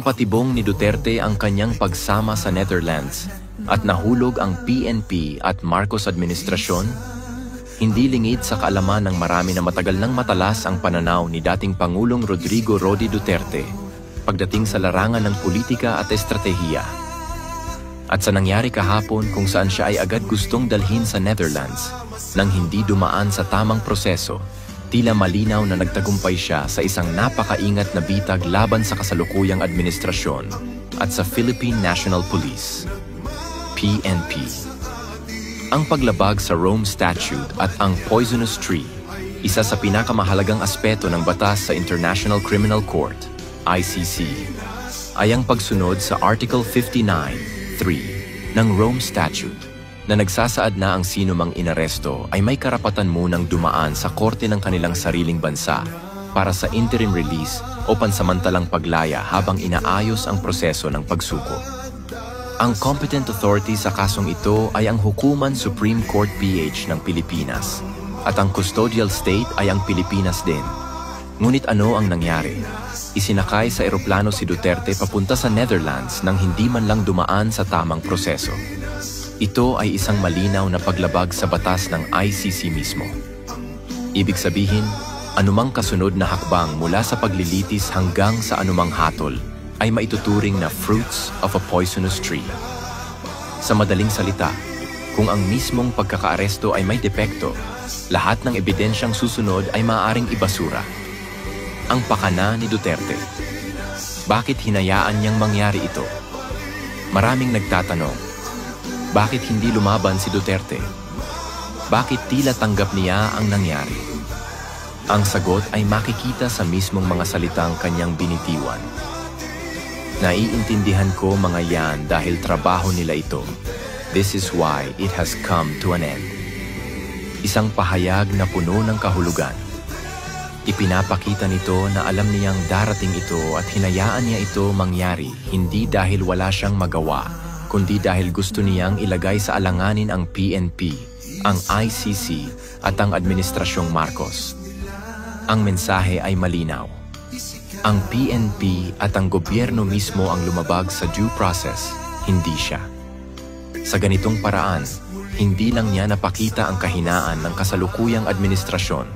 Patibong ni Duterte ang kanyang pagsama sa Netherlands at nahulog ang PNP at Marcos administrasyon, hindi lingid sa kaalaman ng marami na matagal nang matalas ang pananaw ni dating Pangulong Rodrigo Rody Duterte pagdating sa larangan ng politika at estratehiya. At sa nangyari kahapon kung saan siya ay agad gustong dalhin sa Netherlands nang hindi dumaan sa tamang proseso, tila malinaw na nagtagumpay siya sa isang napakaingat na bitag laban sa kasalukuyang administrasyon at sa Philippine National Police, PNP. Ang paglabag sa Rome Statute at ang Poisonous Tree, isa sa pinakamahalagang aspeto ng batas sa International Criminal Court, ICC, ay ang pagsunod sa Article 59(3) ng Rome Statute na nagsasaad na ang sino mang inaresto ay may karapatan munang dumaan sa korte ng kanilang sariling bansa para sa interim release o pansamantalang paglaya habang inaayos ang proseso ng pagsuko. Ang competent authority sa kasong ito ay ang Hukuman Supreme Court PH ng Pilipinas at ang custodial state ay ang Pilipinas din. Ngunit ano ang nangyari? Isinakay sa eroplano si Duterte papunta sa Netherlands nang hindi man lang dumaan sa tamang proseso. Ito ay isang malinaw na paglabag sa batas ng ICC mismo. Ibig sabihin, anumang kasunod na hakbang mula sa paglilitis hanggang sa anumang hatol ay maituturing na fruits of a poisonous tree. Sa madaling salita, kung ang mismong pagkakaaresto ay may depekto, lahat ng ebidensyang susunod ay maaaring ibasura. Ang pakana ni Duterte. Bakit hinayaan niyang mangyari ito? Maraming nagtatanong, bakit hindi lumaban si Duterte? Bakit tila tanggap niya ang nangyari? Ang sagot ay makikita sa mismong mga salitang kanyang binitiwan. Naiintindihan ko mga yan dahil trabaho nila ito. This is why it has come to an end. Isang pahayag na puno ng kahulugan. Ipinapakita nito na alam niyang darating ito at hinayaan niya ito mangyari hindi dahil wala siyang magawa, kundi dahil gusto niyang ilagay sa alanganin ang PNP, ang ICC at ang Administrasyong Marcos. Ang mensahe ay malinaw. Ang PNP at ang gobyerno mismo ang lumabag sa due process, hindi siya. Sa ganitong paraan, hindi lang niya napakita ang kahinaan ng kasalukuyang administrasyon,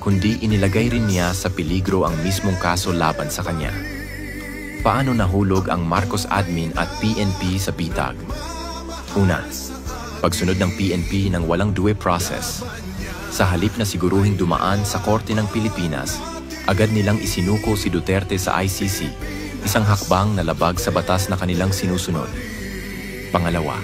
kundi inilagay rin niya sa peligro ang mismong kaso laban sa kanya. Paano nahulog ang Marcos admin at PNP sa bitag? Una, pagsunod ng PNP ng walang due process. Sa halip na siguruhing dumaan sa Korte ng Pilipinas, agad nilang isinuko si Duterte sa ICC, isang hakbang na labag sa batas na kanilang sinusunod. Pangalawa,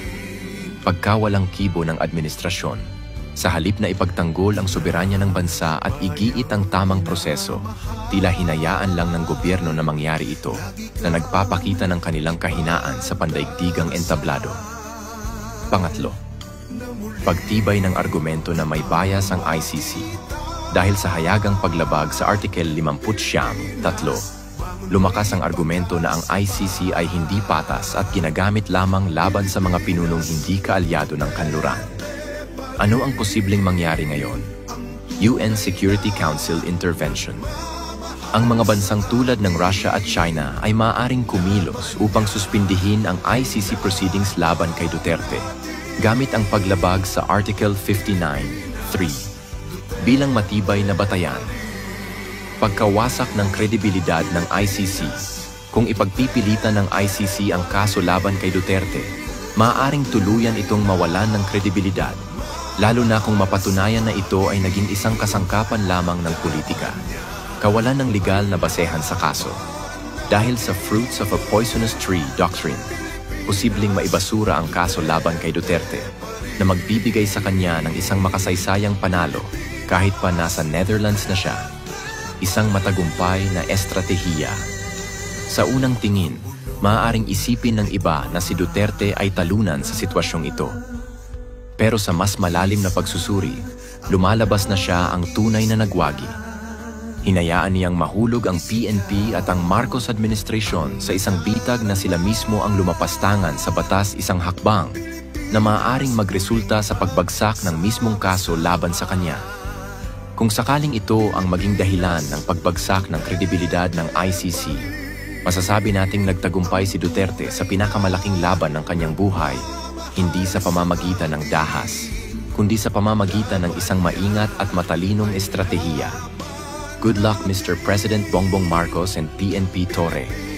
pagkawalang kibo ng administrasyon. Sa halip na ipagtanggol ang soberanya ng bansa at igiit ang tamang proseso, tila hinayaan lang ng gobyerno na mangyari ito na nagpapakita ng kanilang kahinaan sa pandaigdigang entablado. Pangatlo, pagtibay ng argumento na may bias ang ICC. Dahil sa hayagang paglabag sa Article 59(3), lumakas ang argumento na ang ICC ay hindi patas at ginagamit lamang laban sa mga pinunong hindi kaalyado ng kanluran. Ano ang posibleng mangyari ngayon? UN Security Council intervention. Ang mga bansang tulad ng Russia at China ay maaaring kumilos upang suspindihin ang ICC proceedings laban kay Duterte gamit ang paglabag sa Article 59(3) bilang matibay na batayan. Pagkawasak ng kredibilidad ng ICC. Kung ipagpipilitan ng ICC ang kaso laban kay Duterte, maaaring tuluyan itong mawalan ng kredibilidad, lalo na kung mapatunayan na ito ay naging isang kasangkapan lamang ng politika. Kawalan ng legal na basehan sa kaso. Dahil sa fruits of a poisonous tree doctrine, posibleng maibasura ang kaso laban kay Duterte na magbibigay sa kanya ng isang makasaysayang panalo kahit pa nasa Netherlands na siya. Isang matagumpay na estratehiya. Sa unang tingin, maaaring isipin ng iba na si Duterte ay talunan sa sitwasyong ito. Pero sa mas malalim na pagsusuri, lumalabas na siya ang tunay na nagwagi. Hinayaan niyang mahulog ang PNP at ang Marcos administration sa isang bitag na sila mismo ang lumapastangan sa batas, isang hakbang na maaaring magresulta sa pagbagsak ng mismong kaso laban sa kanya. Kung sakaling ito ang maging dahilan ng pagbagsak ng kredibilidad ng ICC, Masasabi nating nagtagumpay si Duterte sa pinakamalaking laban ng kanyang buhay, hindi sa pamamagitan ng dahas, kundi sa pamamagitan ng isang maingat at matalinong estratehiya. Good luck, Mr. President Bongbong Marcos and PNP Torre.